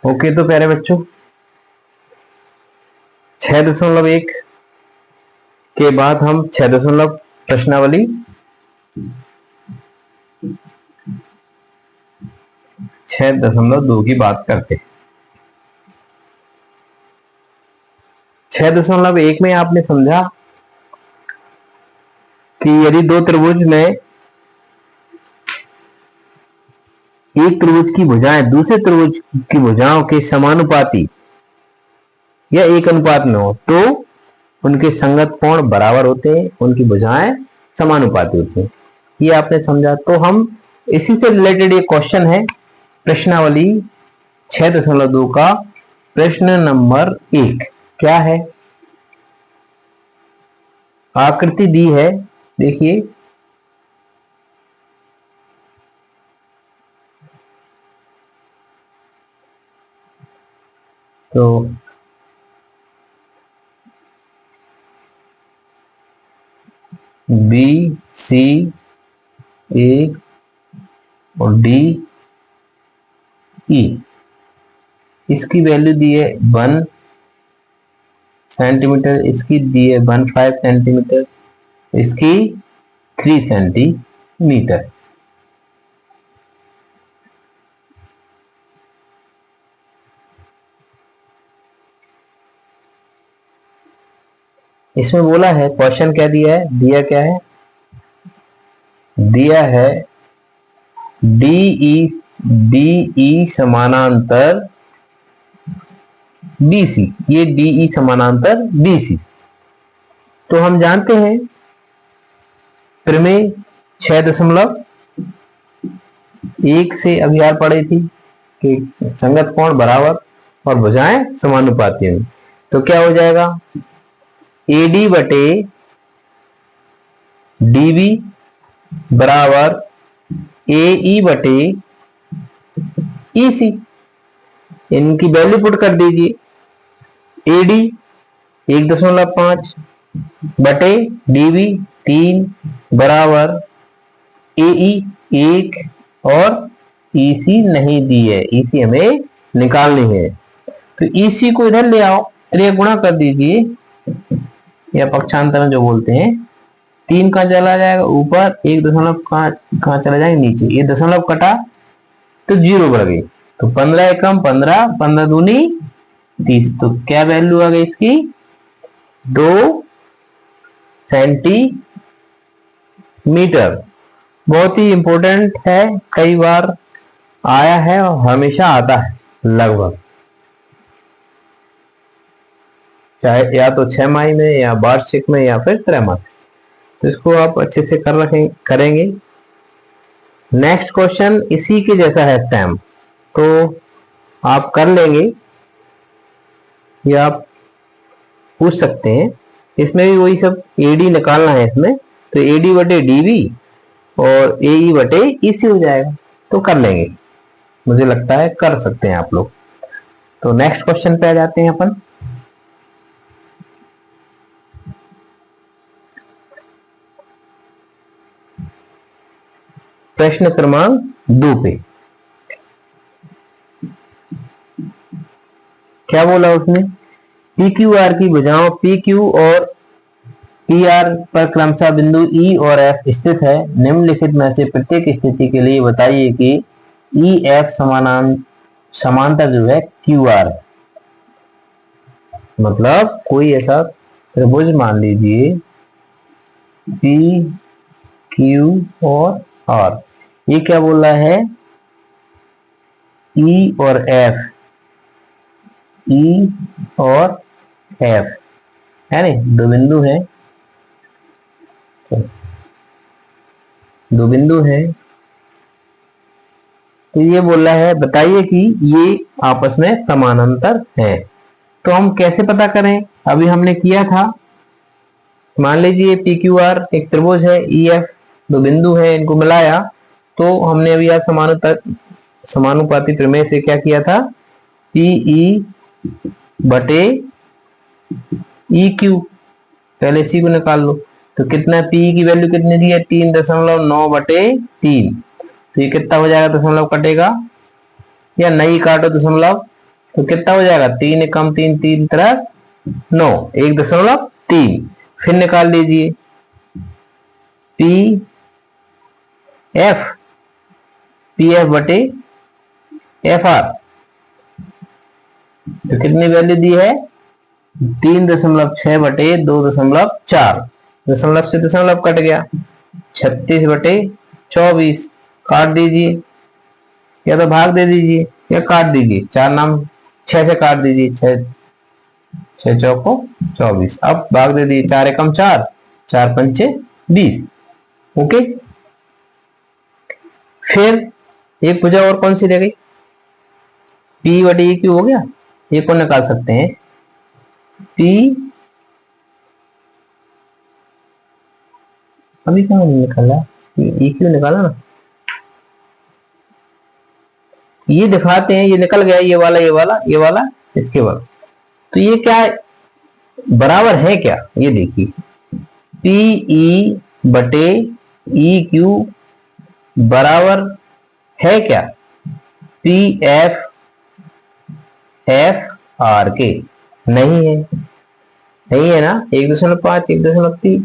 Okay, तो प्यारे बच्चों 6.1 के बाद हम 6 प्रश्नावली 6.2 की बात करते हैं। 6.1 में आपने समझा कि यदि दो त्रिभुज में एक त्रिभुज की भुजाएं दूसरे त्रिभुज की भुजाओं के समानुपाती या एक अनुपात में हो तो उनके संगत कोण बराबर होते हैं, उनकी भुजाएं समानुपाती होती हैं। ये आपने समझा। तो हम इसी से रिलेटेड एक क्वेश्चन है प्रश्नावली 6.2 का प्रश्न नंबर 1। क्या है? आकृति दी है, देखिए तो बी सी ए और डी ई, इसकी वैल्यू दी है 1 सेंटीमीटर, इसकी दी है 15 सेंटीमीटर, इसकी 3 सेंटीमीटर। इसमें बोला है, क्वेश्चन क्या दिया है? दिया क्या है? दिया है डीई समानांतर बीसी। ये डीई समानांतर बीसी। तो हम जानते हैं प्रमेय 6.1 से अभी यार पढ़ी थी कि संगत कोण बराबर और भुजाएं समानुपाती हैं। तो क्या हो जाएगा? एडी बटे डीबी बराबर एई बटे ईसी। इनकी वैल्यू पुट कर दीजिए। एडी 1.5 बटे डीबी 3 बराबर एई 1 और ईसी नहीं दी है, ईसी हमें निकालनी है। तो ईसी को इधर ले आओ, त्रिय गुणा कर दीजिए या पक्षांतरण जो बोलते हैं। 3 कहां चला जाएगा? ऊपर। 1 दशमलव कहां चला जाएगा? नीचे। ये दशमलव कटा तो 0 बढ़ गई। तो 15 एकम 15, 15 दूनी 30। तो क्या वैल्यू आ गई इसकी? 2 सेंटीमीटर। बहुत ही इंपॉर्टेंट है, कई बार आया है और हमेशा आता है लगभग, चाहे या तो 6 माही में या वार्षिक में या फिर त्रैमासिक। तो इसको आप अच्छे से करेंगे। नेक्स्ट क्वेश्चन इसी के जैसा है सेम, तो आप कर लेंगे या आप पूछ सकते हैं। इसमें भी वही सब एडी निकालना है इसमें। तो एडी बटे डीबी और एई बटे ईसी हो जाएगा। तो कर लेंगे, मुझे लगता है कर सकते हैं आप लोग। तो नेक्स्ट क्वेश्चन पे आ जाते हैं अपन। प्रश्न क्रमांक 2 पे क्या बोला उसने? पी क्यू आर की भुजाओं पी क्यू और पी आर पर क्रमशः बिंदु ई और एफ स्थित है। निम्नलिखित में से प्रत्येक स्थिति के लिए बताइए कि ई एफ समांतर जो है क्यू आर है। मतलब कोई ऐसा त्रिभुज मान लीजिए पी क्यू और आर, ये क्या बोल रहा है? ई और एफ, ई और एफ है नहीं, दो बिंदु है, दो बिंदु है। तो ये बोल रहा है बताइए कि ये आपस में समानांतर है। तो हम कैसे पता करें? अभी हमने किया था, मान लीजिए पी क्यू आर एक त्रिभुज है, ई एफ दो बिंदु है, इनको मिलाया। तो हमने अभी आज समानुपाती प्रमेय से क्या किया था? पीई बटे ई क्यू, पहले इसी को निकाल लो। तो कितना पी की वैल्यू कितनी दी है? 3.9 बटे 3। तो ये कितना हो जाएगा? दशमलव कटेगा या नहीं काटो दशमलव, तो कितना हो जाएगा, 3 एकम 3, 3 तरह 9, 1.3। फिर निकाल लीजिए पी एफ, पी एफ बटे एफ आर। तो कितनी वैल्यू दी है, 3.6 बटे 2.4। दशमलव से दशमलव कट गया, 36 बटे 24। काट दीजिए या तो भाग दे दीजिए या काट दीजिए, 4 नाम 6 से काट दीजिए, 6 6 चौको 24। अब भाग दे दीजिए, 4 एकम 4, 4 पंचे 20। ओके, फिर एक भुजा और कौन सी रह गई, पी बटे ई क्यू हो गया। ये कौन निकाल सकते हैं, पी, अभी कहाँ निकाला, ई क्यू निकाला ना, ये दिखाते हैं, ये निकल गया, ये वाला ये वाला ये वाला इसके बाद। तो ये क्या है, बराबर है क्या, ये देखिए, पी ई बटे ई क्यू बराबर है क्या, पी एफ एफ आर के। नहीं है, नहीं है ना, 1.5 1.3।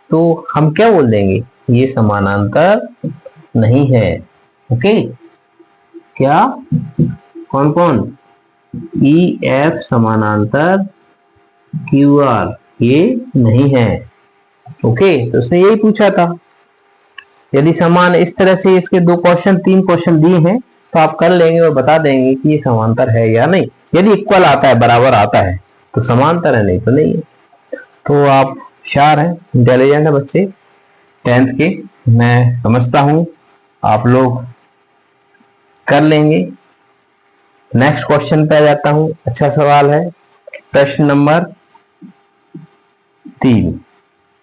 तो हम क्या बोल देंगे, ये समानांतर नहीं है। ओके, क्या, कौन कौन, ई एफ समानांतर क्यू आर ये नहीं है। ओके, तो उसने यही पूछा था। यदि समान इस तरह से इसके 2 क्वेश्चन 3 क्वेश्चन दिए हैं तो आप कर लेंगे और बता देंगे कि ये समांतर है या नहीं। यदि इक्वल आता है, बराबर आता है तो समांतर है, नहीं तो नहीं है। तो आप होशियार हैं, इंटेलिजेंट है बच्चे 10th के, मैं समझता हूं आप लोग कर लेंगे। नेक्स्ट क्वेश्चन पे आ जाता हूं। अच्छा सवाल है, प्रश्न नंबर 3।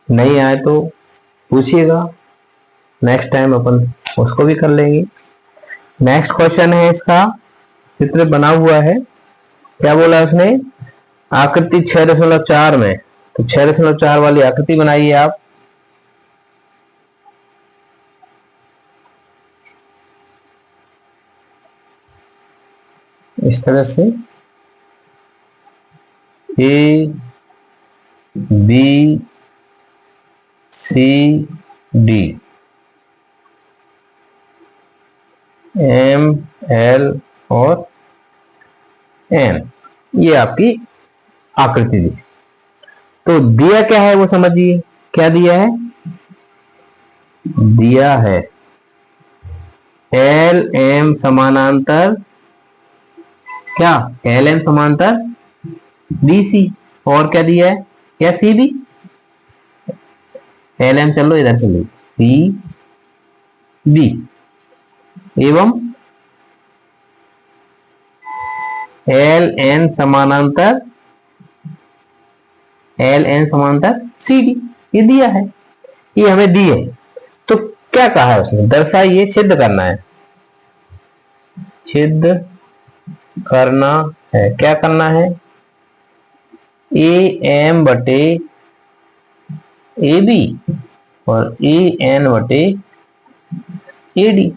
नहीं आए तो पूछिएगा, नेक्स्ट टाइम अपन उसको भी कर लेंगे। नेक्स्ट क्वेश्चन है, इसका चित्र बना हुआ है। क्या बोला उसने, आकृति 6.4 में, तो 6.4 वाली आकृति बनाइए आप। इस तरह से A B C D, M L और एन, ये आपकी आकृति दी। तो दिया क्या है वो समझिए, क्या दिया है, दिया है एल एम समानांतर, क्या, एल एम समांतर बी सी। और क्या दिया है, क्या सी डी, एल एम चलो इधर चलो, सी बी एवं एल एन समानांतर, एल एन समांतर सी डी, ये दिया है, ये हमें दी है। तो क्या कहा है उसने, दर्शाइए, सिद्ध करना है, सिद्ध करना है। क्या करना है, ए एम बटे ए बी और ए एन बटे ए डी,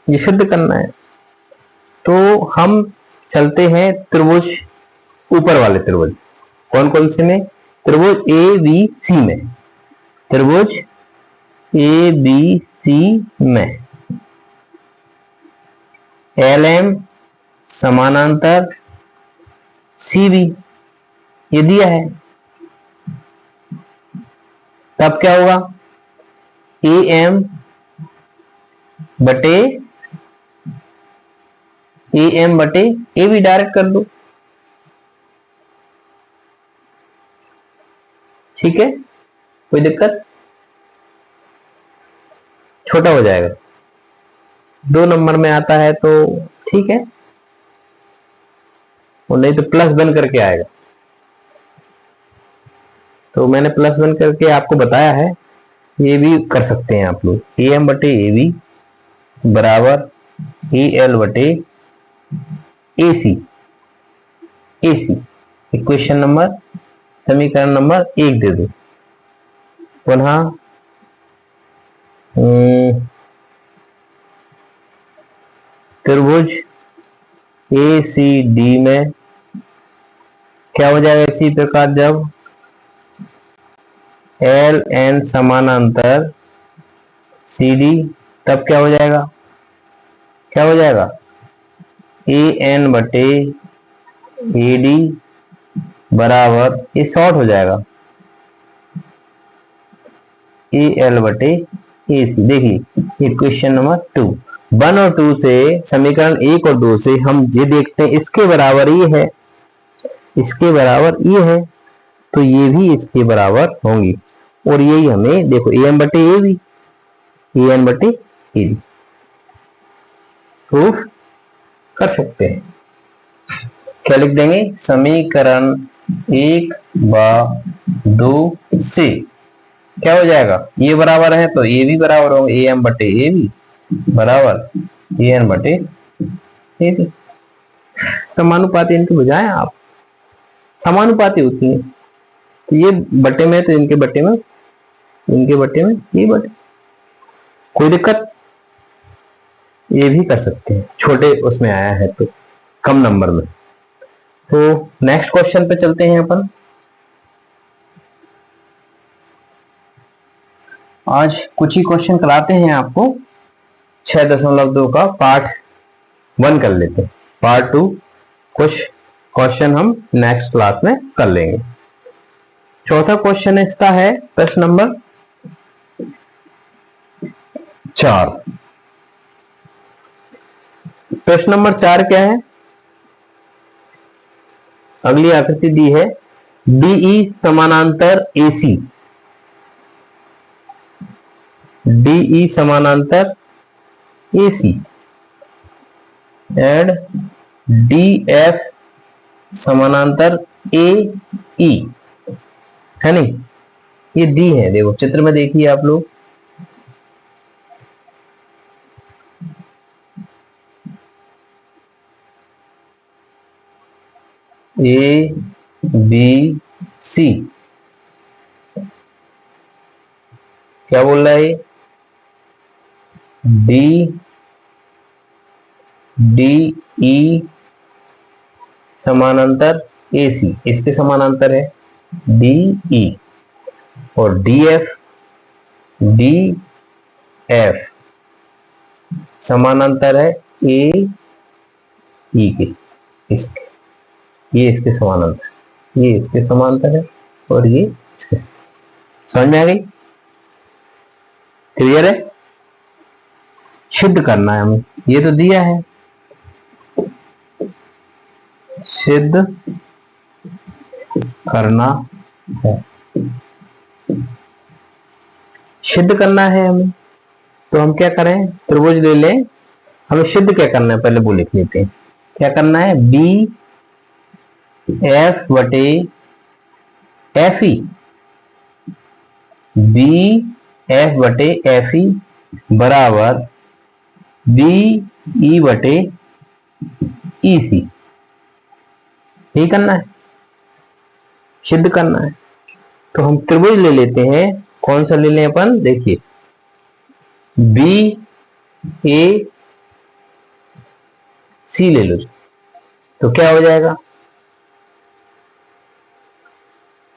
ये सिद्ध करना है। तो हम चलते हैं त्रिभुज, ऊपर वाले त्रिभुज, कौन कौन से में, त्रिभुज ए बी सी में, त्रिभुज ए बी सी में एल एम समानांतर सी बी, ये दिया है। तब क्या होगा, ए एम बटे ए एम बटे ए बी डायरेक्ट कर दो, ठीक है, कोई दिक्कत, छोटा हो जाएगा, 2 नंबर में आता है तो ठीक है, और नहीं तो प्लस बन करके आएगा। तो मैंने प्लस बन करके आपको बताया है, ये भी कर सकते हैं आप लोग, ए एम बटे ए बी बराबर ए एल बटे ए सी, ए सी इक्वेशन नंबर, समीकरण नंबर 1 दे दो। पुनः त्रिभुज ए सी डी में क्या हो जाएगा इसी प्रकार, जब एल एन समानांतर सी डी, तब क्या हो जाएगा, क्या हो जाएगा, ए एन बटे ए डी बराबर, ये शॉर्ट हो जाएगा, ए एल बटे ए सी। देखिए इक्वेशन नंबर 2, 1 और 2 से, समीकरण 1 और 2 से हम ये देखते हैं इसके बराबर ये है, इसके बराबर ये है, तो ये भी इसके बराबर होंगी, और यही हमें देखो ए एम बटे ए बी, ए एन बटे ए बी प्रूफ कर सकते हैं। क्या लिख देंगे, समीकरण 1 व 2 से क्या हो जाएगा, ये बराबर है तो ये भी बराबर होंगे, ए एम बटे ए बी बराबर ए एन बटे ए बी। समानुपाती इनके बजाय आप समानुपाती होती है, तो ये बटे में तो इनके बटे में, इनके बटे में ये बटे, कोई दिक्कत, ये भी कर सकते हैं, छोटे उसमें आया है तो, कम नंबर में। तो नेक्स्ट क्वेश्चन पे चलते हैं अपन। आज कुछ ही क्वेश्चन कराते हैं आपको, 6.2 का पार्ट 1 कर लेते हैं, पार्ट 2 कुछ क्वेश्चन हम नेक्स्ट क्लास में कर लेंगे। चौथा क्वेश्चन इसका है प्रश्न नंबर 4। प्रश्न नंबर 4 क्या है, अगली आकृति दी है, डीई समानांतर एसी, डीई समानांतर एसी एंड डीएफ समानांतर एई, है नहीं, ये दी है, देखो चित्र में देखिए आप लोग, ए बी सी, क्या बोल रहा है, डी डी ई समानांतर ए सी, इसके समानांतर है डी ई, और डी एफ समानांतर है ए ई के, इसके, ये इसके समानांतर, ये इसके समांतर है, और ये इसके, समझ में आ गई, क्लियर है। सिद्ध करना है हमें, ये तो दिया है, सिद्ध करना है, सिद्ध करना है हमें, तो हम क्या करें, त्रिभुज ले लें, हमें सिद्ध क्या करना है पहले वो लिख लेते हैं, क्या करना है, बी एफ बटे एफ ई, बी एफ बटे एफ ई बराबर बी ई बटे ई सी, यही करना है, सिद्ध करना है। तो हम त्रिभुज ले लेते हैं, कौन सा ले लें अपन, देखिए बी ए सी ले लो, तो क्या हो जाएगा,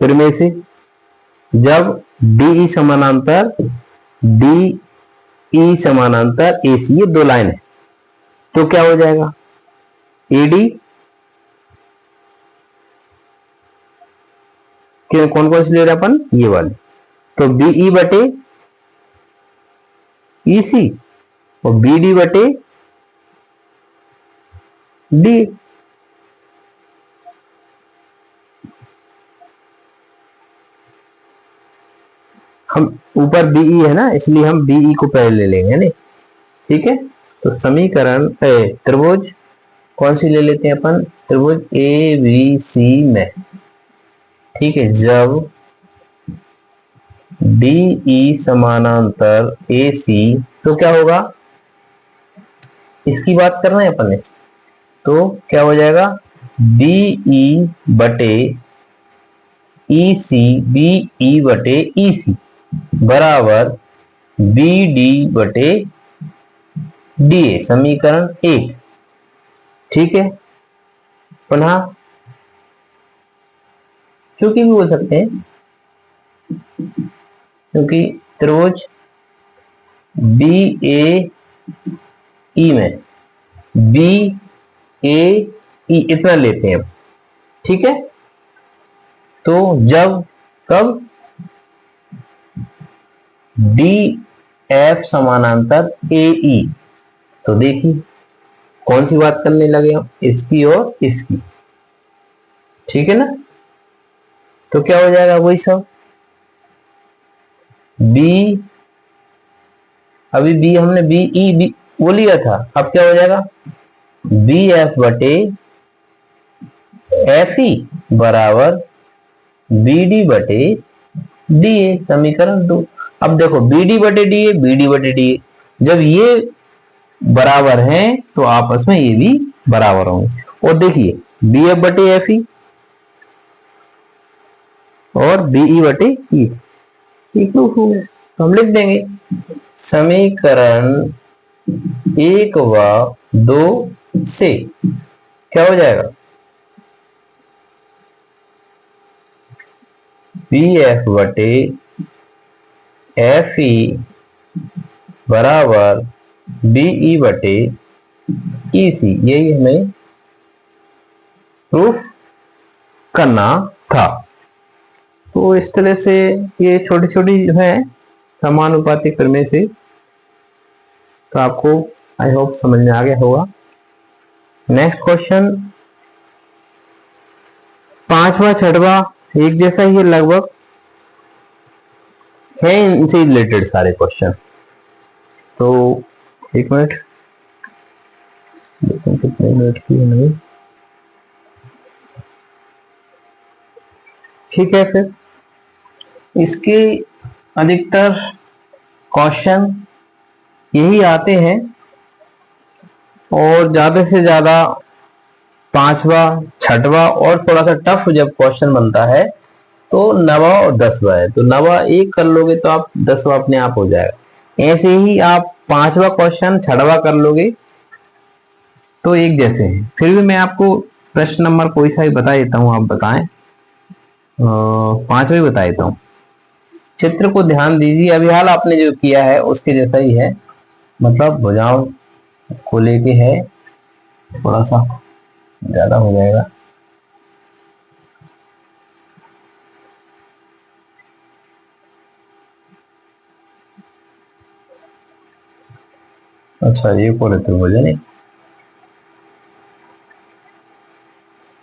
फिर में से जब डी समानांतर डी ई समानांतर ए सी, ये दो लाइन है, तो क्या हो जाएगा, एडी, कौन कौन सी ले रहे अपन, ये वाले, तो बीई बटे ई सी और बी डी बटे डी, हम ऊपर बीई है ना, इसलिए हम बीई को पहले ले लेंगे, नहीं, ठीक है। तो समीकरण त्रिभुज कौन सी ले लेते हैं अपन, त्रिभुज ए बी सी में, ठीक है, जब डीई समानांतर ए सी, तो क्या होगा, इसकी बात कर रहे हैं अपन ने, तो क्या हो जाएगा, बीई बटे ई सी, बीई बटे ई सी बराबर बी डी बटे डी ए, समीकरण 1। ठीक है, पुनः क्योंकि भी बोल सकते हैं, क्योंकि त्रिभुज बी ए ई में बी ए ई इतना लेते हैं। ठीक है, तो जब कब डी एफ समानांतर ए ई, तो देखिए कौन सी बात करने लगे हम, इसकी और इसकी। ठीक है ना, तो क्या हो जाएगा वही सब, बी, अभी बी हमने बी ई बी वो लिया था, अब क्या हो जाएगा बी एफ बटे एफ ई बराबर बी डी बटे डी ए, समीकरण 2। अब देखो बी डी बटे डी ए, बी डी बटे डी ए, जब ये बराबर हैं तो आपस में ये भी बराबर होंगे। और देखिए बी एफ बटे एफ ई और बीई बटे ई इक्वल हो गए, तो हम लिख देंगे समीकरण 1 व 2 से क्या हो जाएगा, बी एफ बटे एफ ई बराबर बीई बटे ई सी, यही हमें प्रूफ करना था। तो इस तरह से ये छोटी छोटी जो है समानुपाती प्रमेय से, तो आपको आई होप समझ में आ गया होगा। नेक्स्ट क्वेश्चन, पांचवा छठवा एक जैसा ही लगभग है, इनसे रिलेटेड सारे क्वेश्चन। तो एक मिनट, देखो कितने मिनट की है नहीं। ठीक है, फिर इसके अधिकतर क्वेश्चन यही आते हैं, और ज्यादा से ज्यादा पांचवा छठवा, और थोड़ा सा टफ जब क्वेश्चन बनता है तो नवा और 10वां है। तो नवा एक कर लोगे तो आप 10वां अपने आप हो जाएगा। ऐसे ही आप पांचवा क्वेश्चन छठवा कर लोगे तो एक जैसे हैं। फिर भी मैं आपको प्रश्न नंबर कोई सा ही बता देता हूं, आप बताएं। पांचवा ही बता देता हूं। चित्र को ध्यान दीजिए, अभी हाल आपने जो किया है उसके जैसा ही है, मतलब भुजाओं को लेके है, थोड़ा सा ज्यादा हो जाएगा। अच्छा, ये बोले तो मुझे नहीं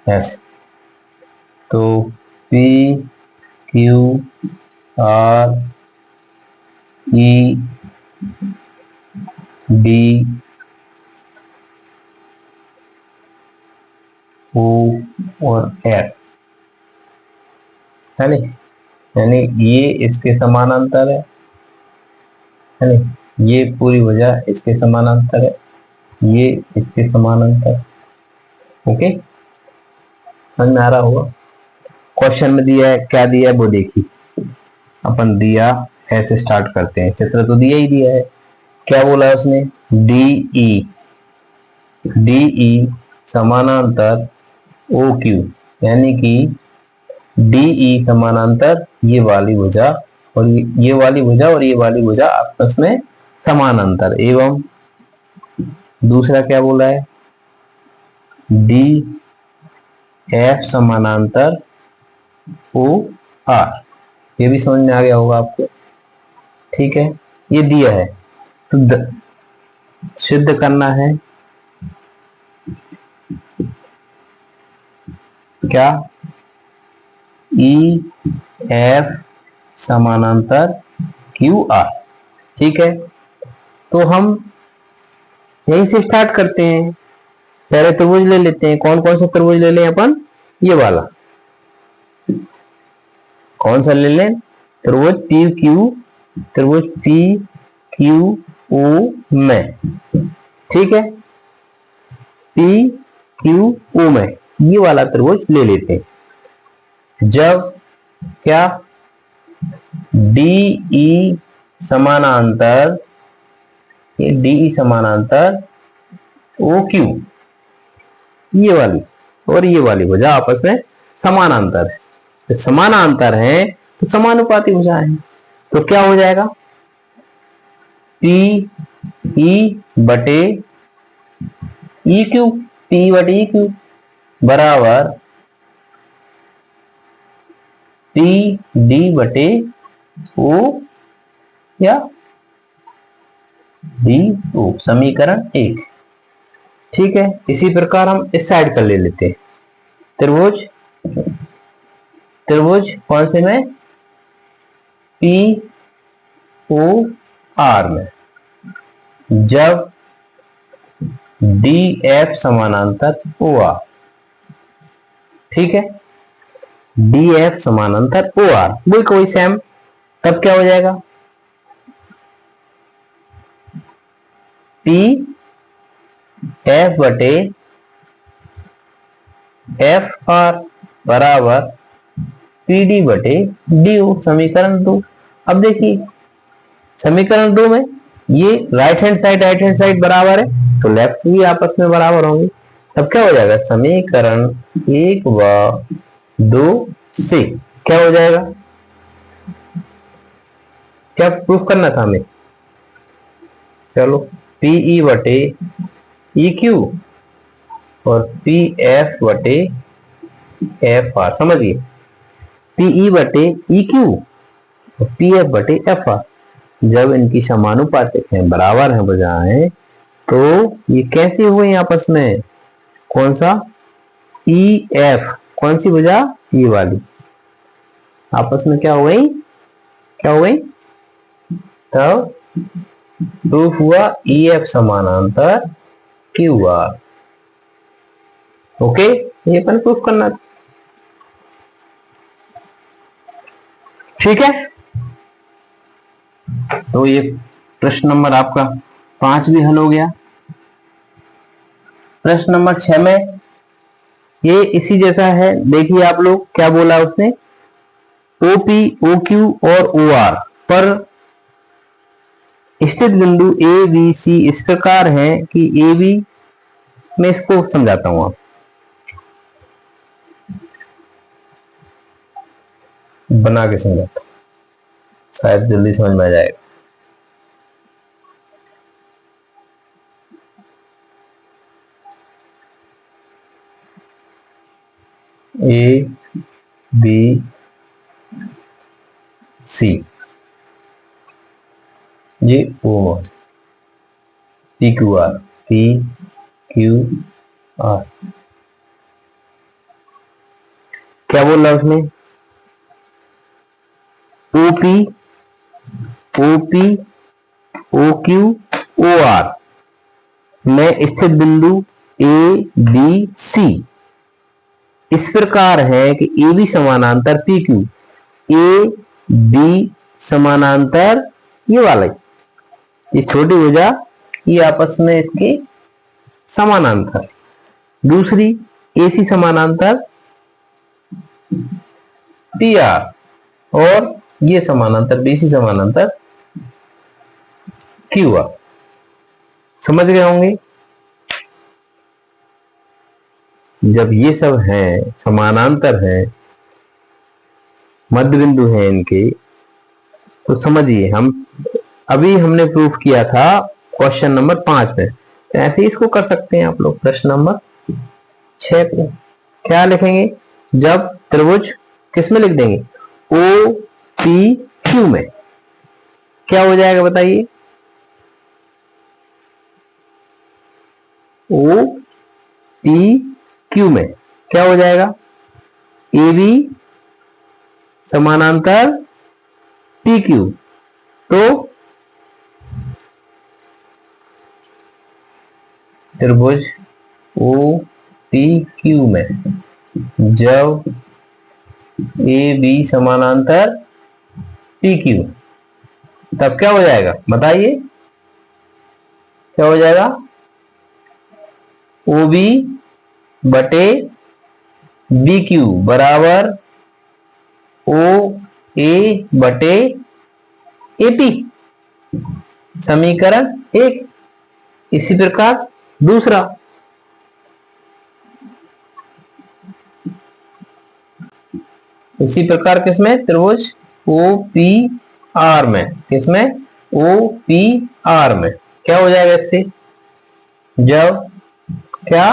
ऐसे, तो P Q R E D O और एफ है नहीं, यानी ये इसके समानांतर है नहीं, ये पूरी वजह इसके समानांतर है, ये इसके समानांतर। ओके, समझ में आ रहा होगा। क्वेश्चन में दिया है, क्या दिया है वो देखिए। अपन दिया ऐसे स्टार्ट करते हैं, चित्र तो दिया ही दिया है। क्या बोला है उसने, डी ई समानांतर ओ क्यू, यानी कि डी ई समानांतर ये वाली भुजा और ये वाली भुजा और ये वाली भुजा आपस में समानांतर, एवं दूसरा क्या बोला है, डी एफ समानांतर ओ आर, ये भी समझ में आ गया होगा आपको। ठीक है, ये दिया है तो सिद्ध करना है क्या, ई एफ समानांतर क्यू आर। ठीक है, तो हम यहीं से स्टार्ट करते हैं। पहले त्रिभुज ले लेते हैं, कौन कौन सा त्रिभुज ले लें अपन, ये वाला कौन सा ले लें, त्रिभुज पी क्यू, त्रिभुज पी क्यू ओ में। ठीक है, पी क्यू ओ में ये वाला त्रिभुज ले लेते हैं। जब क्या डी ई समानांतर, ये DE समानांतर OQ, ये वाली और ये वाली भुजा आपस में समानांतर है। तो समानांतर है तो समानुपाती भुजा है, तो क्या हो जाएगा, PE बटे EQ, PE बटे EQ बराबर PD बटे O या DO, समीकरण 1। ठीक है, इसी प्रकार हम इस साइड कर ले लेते हैं। त्रिभुज, त्रिभुज कौन से में, POR में, जब DF समानांतर OR, ठीक है, DF समानांतर OR वही कोई सेम, तब क्या हो जाएगा, PF बटे FR बराबर PD बटे DO, समीकरण 2। अब देखिए समीकरण 2 में ये राइट हैंड साइड बराबर है, तो लेफ्ट भी आपस में बराबर होंगे, तब क्या हो जाएगा, समीकरण 1 व 2 से क्या हो जाएगा, क्या प्रूफ करना था हमें, चलो PE बटे EQ और PF बटे FR, समझिए PE बटे EQ और PF बटे FR जब इनकी समानुपातिक हैं, बराबर हैं भुजाएं, तो ये कैसे हुए आपस में, कौन सा, EF, कौन सी भुजा, ये वाली आपस में क्या हो गई, क्या हो गई, तब प्रूफ हुआ EF समानांतर QR। ओके, ये अपन प्रूफ करना, ठीक है। तो ये प्रश्न नंबर आपका 5 भी हल हो गया। प्रश्न नंबर 6 में ये इसी जैसा है, देखिए आप लोग क्या बोला उसने, OP, OQ और OR पर स्थित बिंदु ABC इस प्रकार है कि AB, मैं इसको समझाता हूं, आप बना के समझाता हूं, शायद जल्दी समझ में आ जाएगा। ABC ये O, PQR, PQR, क्या बोल रहा उसने, OP, OP, OQ, OR में स्थित बिंदु ABC इस प्रकार है कि AB समानांतर PQ, AB समानांतर ये वाला, ये छोटी भुजा, ये आपस में इसके समानांतर, दूसरी AC समानांतर PR और ये समानांतर BC समानांतर QR, समझ गए होंगे। जब ये सब हैं, समानांतर हैं, मध्य बिंदु हैं इनके, तो समझिए हम अभी हमने प्रूफ किया था क्वेश्चन नंबर 5 में, तो ऐसे ही इसको कर सकते हैं आप लोग। प्रश्न नंबर 6 पे क्या लिखेंगे, जब त्रिभुज किस में लिख देंगे, OPQ में, क्या हो जाएगा बताइए, OPQ में क्या हो जाएगा, AB समानांतर PQ, तो त्रिभुज OPQ में जब AB समानांतर PQ, तब क्या हो जाएगा बताइए, क्या हो जाएगा, OB बटे BQ बराबर OA बटे AP, समीकरण 1। इसी प्रकार दूसरा, इसी प्रकार किसमें, त्रिभुज OPR में, किसमें, OPR में क्या हो जाएगा इससे, जब क्या,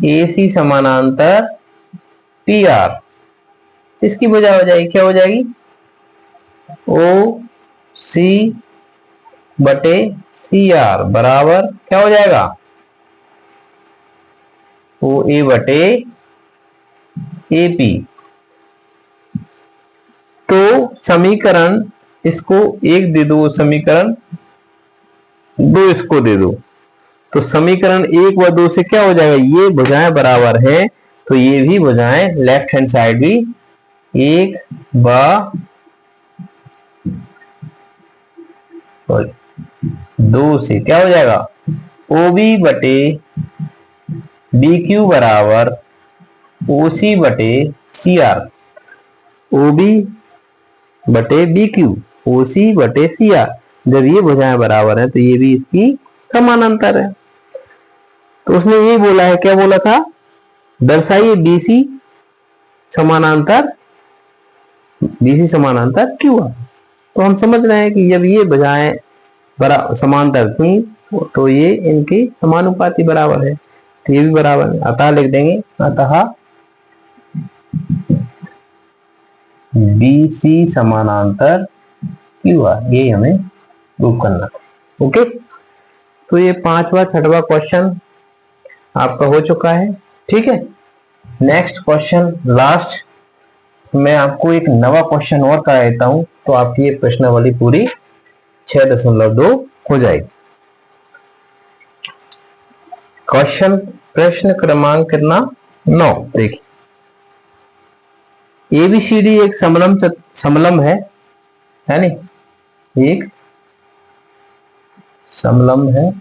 AC समानांतर PR, इसकी वजह हो जाएगी, क्या हो जाएगी, OC बटे CR बराबर क्या हो जाएगा, OA बटे AP। तो समीकरण, इसको 1 दे दो, समीकरण 2 इसको दे दो, तो समीकरण 1 व 2 से क्या हो जाएगा, ये भुजाएं बराबर है, तो ये भी भुजाएं लेफ्ट हैंड साइड भी 1 व 2 से क्या हो जाएगा, OB बटे BQ बराबर OC बटे CR, OB बटे BQ, OC बटे CR। जब ये भुजाएं बराबर है तो ये भी इसकी समानांतर है। तो उसने ये बोला है, क्या बोला था, दर्शाइए BC समानांतर QR। तो हम समझ रहे हैं कि जब ये भुजाएं समांतर थी तो ये इनकी समानुपाती बराबर है, तो ये भी बराबर है। अतः लिख देंगे, अतः BC समानांतर QR, ये हमें प्रूव करना है। ओके, तो ये 5वां 6वां क्वेश्चन आपका हो चुका है। ठीक है, नेक्स्ट क्वेश्चन, लास्ट मैं आपको एक नवा क्वेश्चन और करा देता हूं, तो आपकी ये प्रश्नावली पूरी 6.2 हो जाएगी। क्वेश्चन, प्रश्न क्रमांक कितना, 9। देखिए, ABCD एक समलंब है नहीं, एक समलंब है,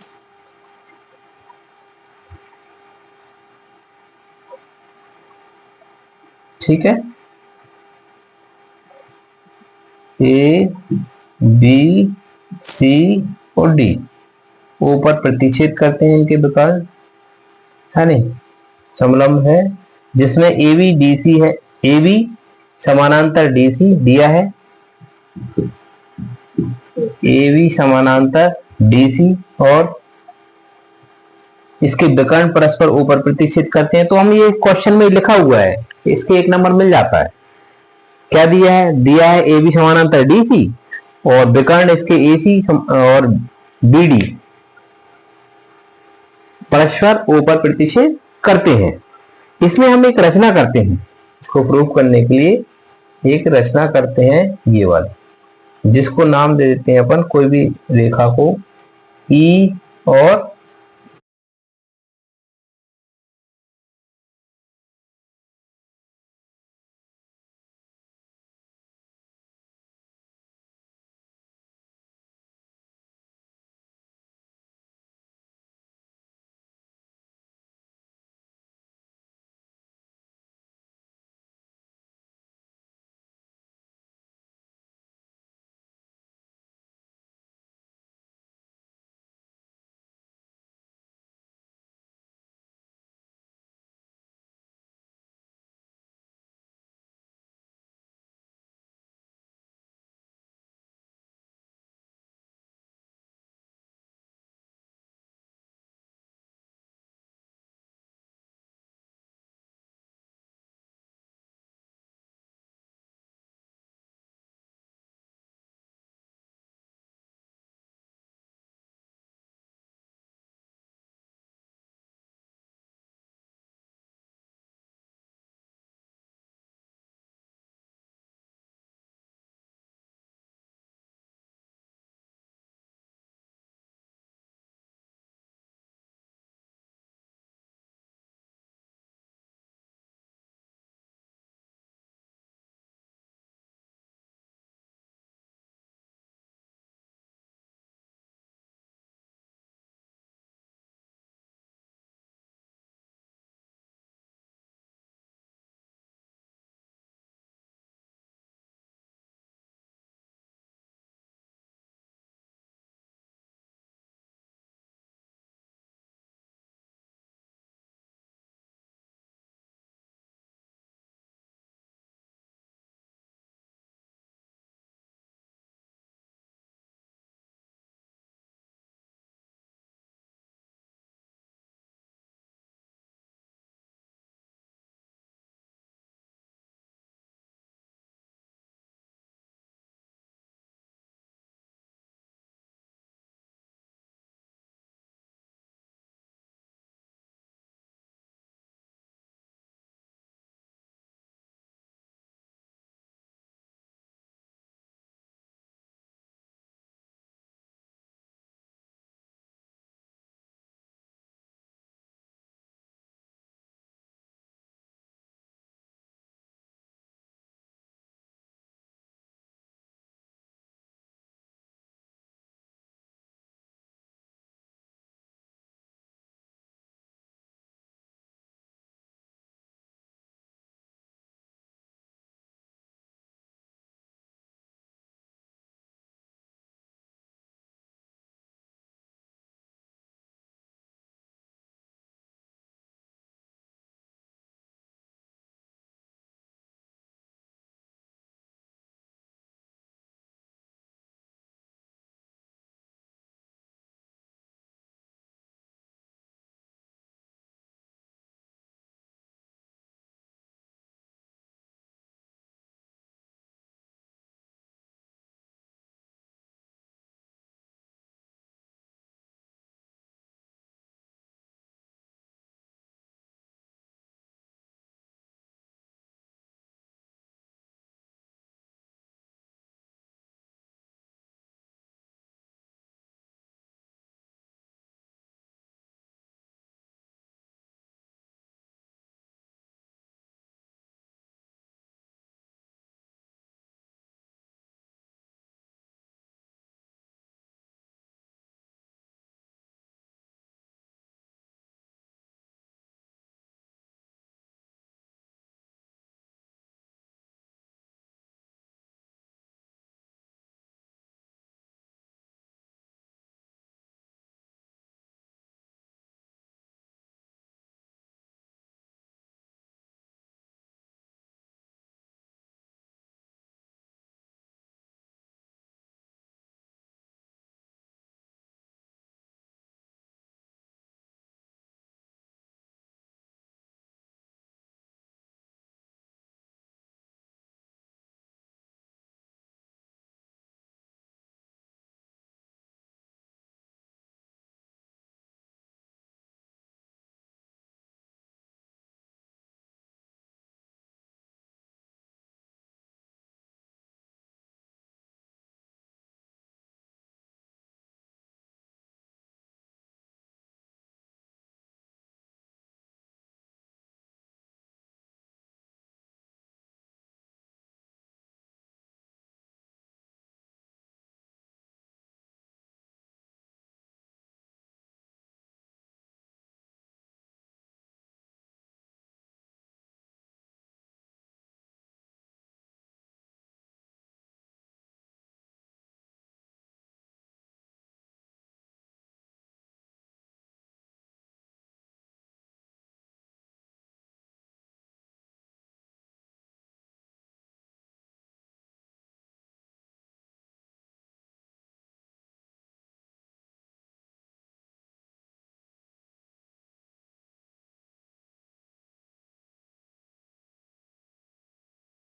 ठीक है, A B C और D ऊपर प्रतिच्छेद करते हैं इनके विकर्ण, है नहीं, समलंब है जिसमें AB DC है, AB समानांतर DC दिया है, AB समानांतर DC और इसके विकर्ण परस्पर ऊपर प्रतिच्छेद करते हैं। तो हम ये क्वेश्चन में लिखा हुआ है, इसके 1 नंबर मिल जाता है। क्या दिया है, दिया है AB समानांतर DC और विकर्ण इसके AC और BD परस्पर ऊपर प्रतिच्छेद करते हैं। इसमें हम एक रचना करते हैं, इसको प्रूव करने के लिए एक रचना करते हैं, ये वाली, जिसको नाम दे देते हैं अपन, कोई भी रेखा को E और